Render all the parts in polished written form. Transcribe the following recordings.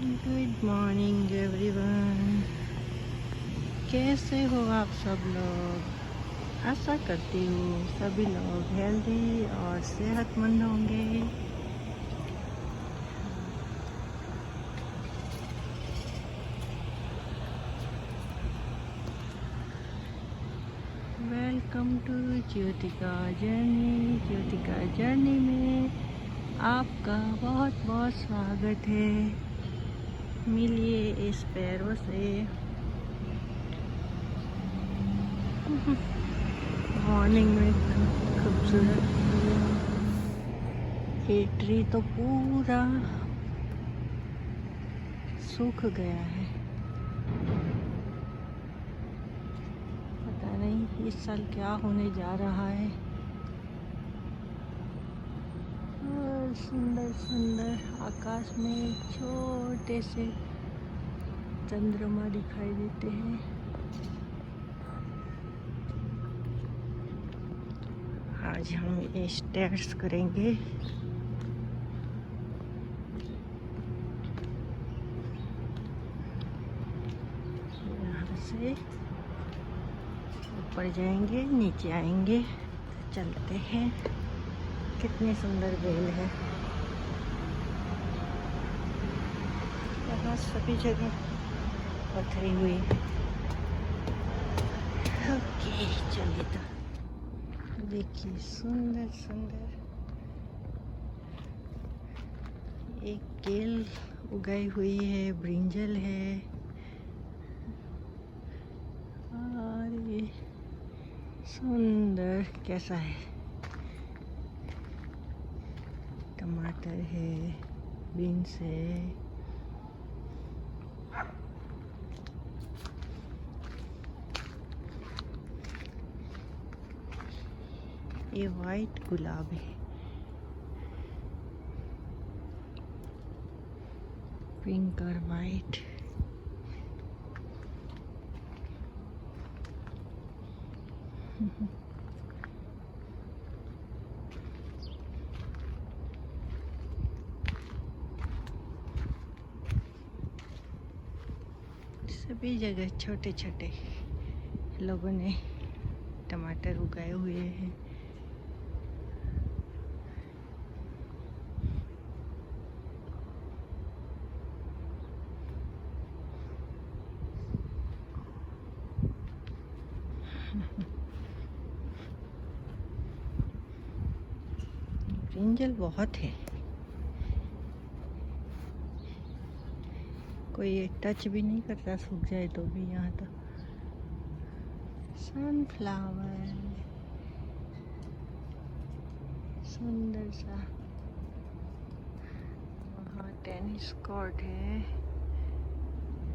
Good morning everyone. कैसे हो आप सब लोग? आशा करती हूँ सभी लोग हेल्दी और सेहतमंद होंगे। Welcome to Jyotika journey. Jyotika journey में आपका बहुत बहुत स्वागत है। मिलिए इस पैरों से। मॉर्निंग में खूबसूरत ये ट्री तो पूरा सूख गया है। पता नहीं इस साल क्या होने जा रहा है। और सुंदर सुंदर आकाश में छोटे से चंद्रमा दिखाई देते हैं। आज हम ये स्टेयर्स करेंगे। यहाँ से ऊपर जाएंगे, नीचे आएंगे, चलते हैं। कितनी सुंदर बेल है। यहाँ सभी जगह पथरी हुई है। ओके चलिए, तो देखिए सुंदर सुंदर एक केल उगाई हुई है, ब्रिंजल है और ये सुंदर कैसा है, टमाटर है, बीन्स है। ये वाइट गुलाब है, पिंक और वाइट। सभी जगह छोटे छोटे लोगों ने टमाटर उगाए हुए हैं। ब्रिंजल बहुत है, कोई टच भी नहीं करता, सूख जाए तो भी। यहाँ तो सनफ्लावर सुंदर सा। वहाँ टेनिस कोर्ट है,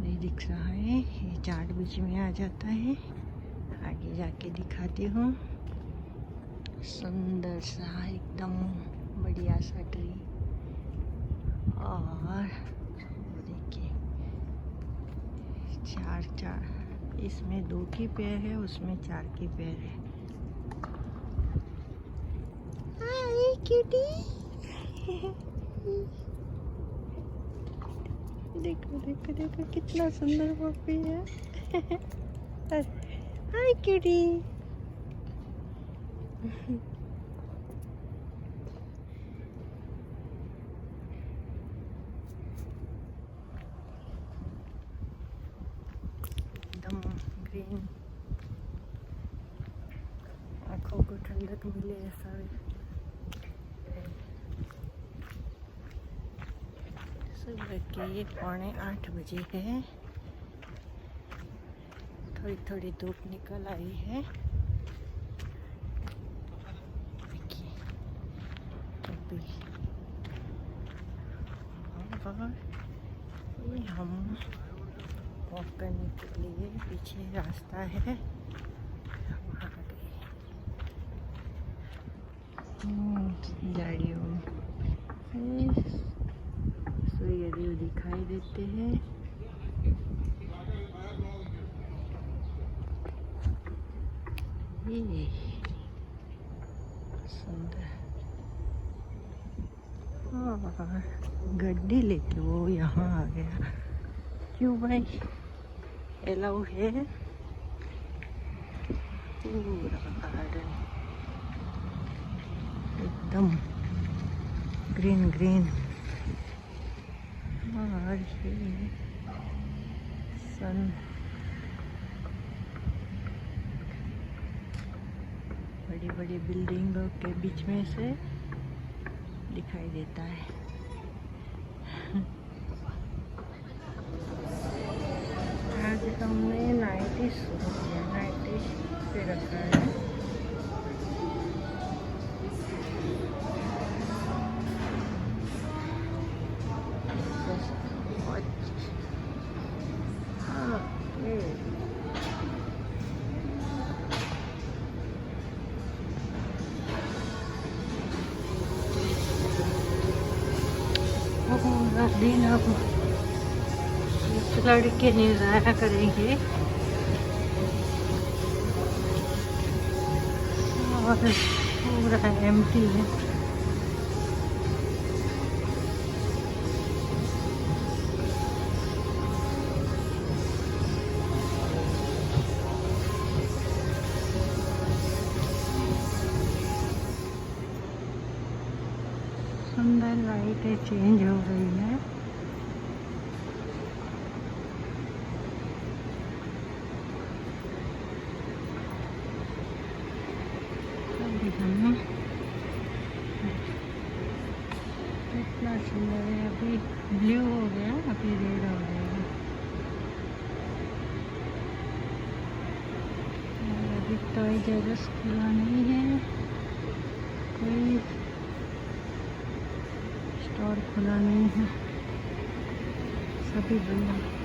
नहीं दिख रहा है, ये झाड़ बीच में आ जाता है। आगे जाके दिखाती हूँ। सुंदर सा एकदम बढ़िया सा ट्री। और देखिए चार इसमें 2 की पेड़ है, उसमें 4 की पेड़ है। हाय क्यूटी। देखो देखो देखो कितना सुंदर पपी है। हाय क्यूटी। एकदम ग्रीन, आँखों को ठंडक मिले ऐसा। सुबह के 7:45 बजे है। थोड़ी थोड़ी धूप निकल आई है। देखिए अभी और ये हम वॉक करने के लिए पीछे रास्ता है, वहाँ गए। गाड़ियों में सूर्यदेव दिखाई देते हैं। ये सुंदर। हाँ और गड्डी लेके वो यहाँ आ गया। क्यों भाई, अलाउ है? पूरा गार्डन एकदम ग्रीन ग्रीन। और ये सन बड़ी बड़ी बिल्डिंगों के बीच में से दिखाई देता है। आज हमने 90 शुरू किया, 90 पे रखा है। पूरा दिन अब इस लड़के निर्णय करेंगे और पूरा एम्प्टी है। सुंदर लाइटें चेंज हो रही है। अभी हमें कितना सुंदर है। अभी ब्लू हो गया, अभी रेड हो गया। अभी टॉय जगह खुला नहीं है, कोई स्टोर खुला नहीं है, सभी बंद है।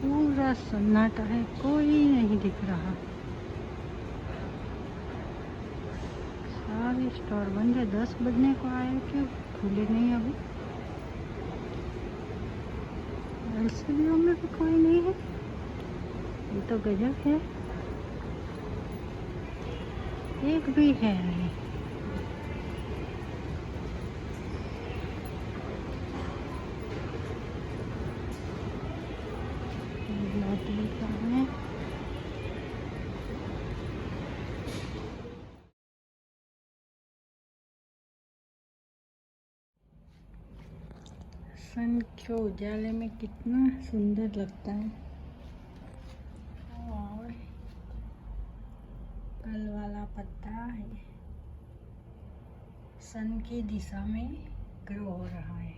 पूरा सन्नाटा है, कोई नहीं दिख रहा। सारे स्टोर बंद है। 10 बजने को आए, क्यों खुले नहीं अभी? एलसीबीओ में भी कोई नहीं है, ये तो गजब है। एक भी है नहीं। सन के उजाले में कितना सुंदर लगता है। और कल वाला पत्ता है सन की दिशा में ग्रो हो रहा है।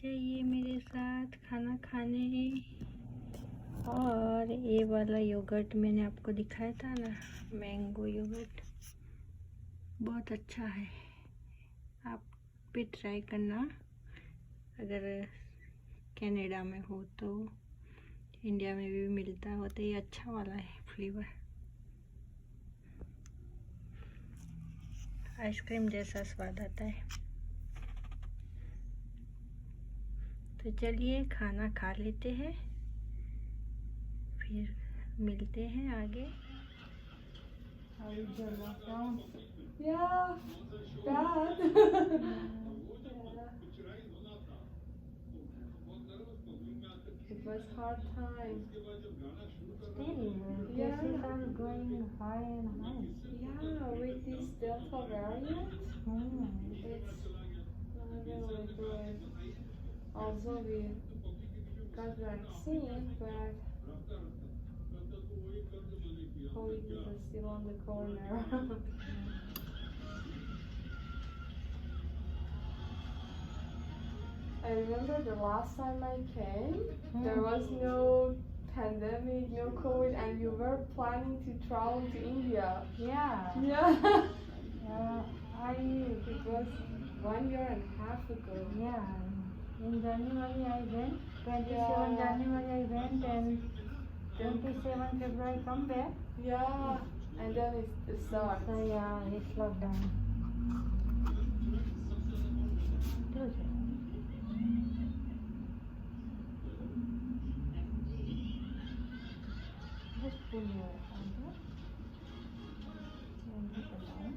जाइए मेरे साथ खाना खाने। और ये वाला योगर्ट मैंने आपको दिखाया था ना, मैंगो योगर्ट, बहुत अच्छा है। आप भी ट्राई करना अगर कनाडा में हो तो। इंडिया में भी मिलता हो तो ये अच्छा वाला है फ्लेवर, आइसक्रीम जैसा स्वाद आता है। तो चलिए खाना खा लेते हैं, फिर मिलते हैं आगे। Yeah, bad. It was hard time. Still, Yeah. cases are going high and high. Yeah, with this Delta variant, it's not really good. Also, we got vaccine, but COVID is still on the corner. I remember the last time I came, there was no pandemic, no COVID, and you were planning to travel to India. Yeah. Yeah. It It was 1 year and a half ago. Yeah, in January I went, 27 Yeah. January I went, and 27 February come back. Yeah, and then it started. So yeah, it's lockdown. Close it. Just pull your arm and hit it down.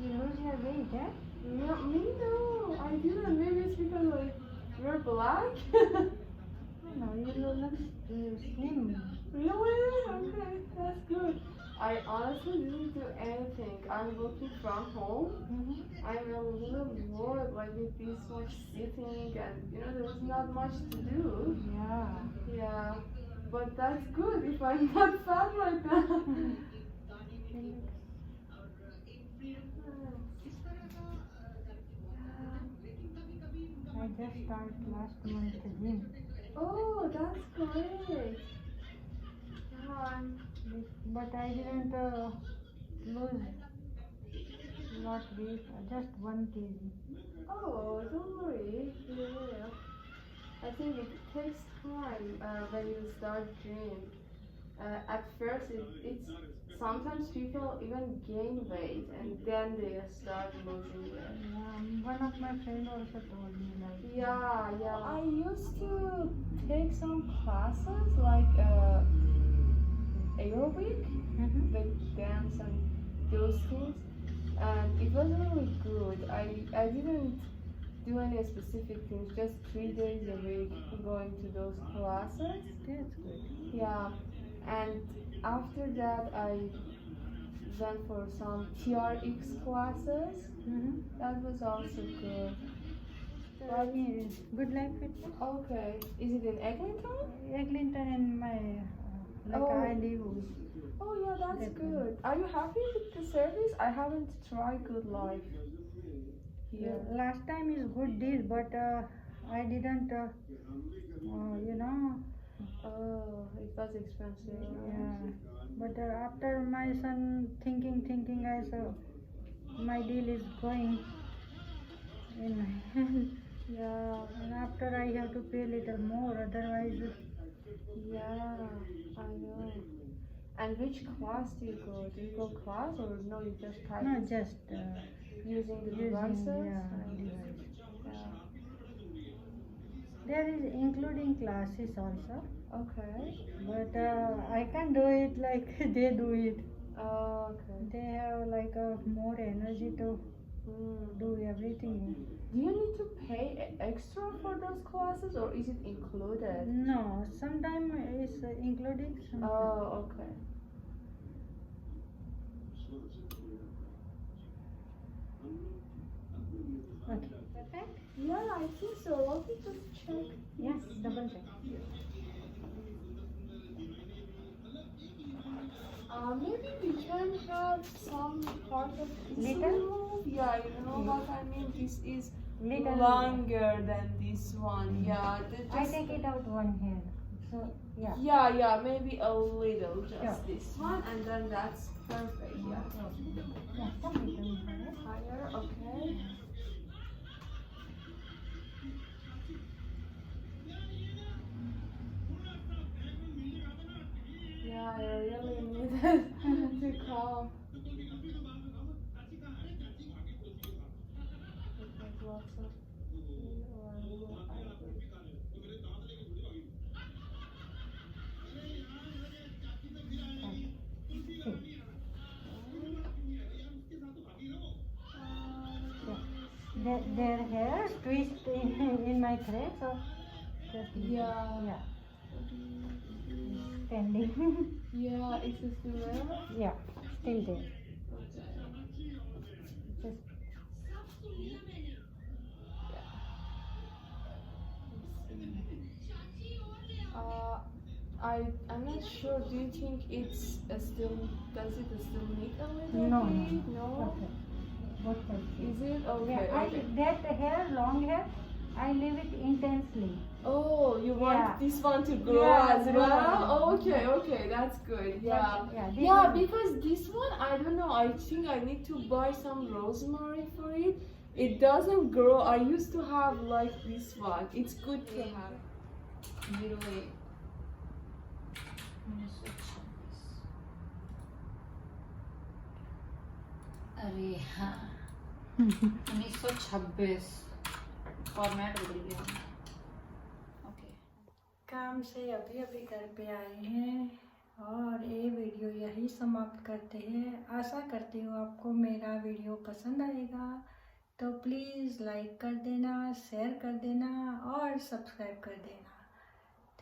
You lose your weight, eh? No, me no, I didn't. Maybe it's because like you're black. No, you look slim. Really? Okay, that's good. I honestly didn't do anything. I'm working from home. I'm a little bored, like with this much sitting, and there's not much to do. Yeah. Yeah, but that's good if I'm not fat right now. I just started last month again. Oh, that's great. Yeah, But I didn't lose lot weight, just 1 kg. oh, don't worry. Yeah. I think it takes time when you start gym. At first, it's sometimes people even gain weight and then they start losing weight. One of my friends also told me like. Yeah. I used to take some classes like aerobic, with dance and those things, and it was really good. I didn't do any specific things, just 3 days a week going to those classes. That's good. Yeah, and after that I went for some TRX classes. That was also good. But Good Life Fitness. Okay, is it in Eglinton? Eglinton and my I live with. Oh yeah, that's good. Are you happy with the service? I haven't tried Good Life here. Last time is good deal, but I didn't. Oh, it was expensive. Yeah. But after my son thinking, I saw my deal is going in my hand. Yeah. And after I have to pay little more, otherwise. Yeah, I know. And which class do you go? Do you go class or no? You just type No, just using the using devices. device. Yeah. There is including classes also, Okay. but I can't do it like they do it. Oh, okay. They have like more energy to do everything. Do you need to pay extra for those classes or is it included? No, sometimes it's including. Oh, okay. Okay. Perfect? Yeah, I think so. Let me just check. Yes, double check. Maybe we can have some part of Little? Yeah, you know what I mean. This is Little longer than this one. Yeah, I take it out one hair. So yeah. Yeah, maybe a little, just Sure. this one, and then that's perfect. Yeah. Yeah, some little hair. Higher, okay. Yeah, I really needed to calm. Because lots of Their hair twist in my thread, so just Yeah. standing. Yeah, is it still there? Yeah, still there. Just I'm not sure. Do you think it's does it still need a little no, bit? no. No. What else? Is it okay? Yeah, Okay. that hair, long hair, I leave it intensely. Oh, you want Yeah. this one to grow Yeah, as grow. well? Oh, okay, that's good. Yeah. Yeah, this Yeah, one- because this one, I don't know, I think I need to buy some rosemary for it. It doesn't grow. I used to have like this one. It's good to have. 08 अरे हाँ 1926 format बदल गया okay काम से अभी अभी घर पे आए हैं और ये वीडियो यही समाप्त करते हैं। आशा करती हूँ आपको मेरा वीडियो पसंद आएगा, तो प्लीज़ लाइक कर देना, शेयर कर देना और सब्सक्राइब कर देना।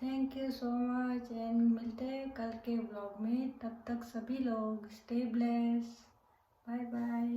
Thank you so much and मिलते हैं कल के व्लॉग में। तब तक सभी लोग स्टे ब्लेस। Bye bye.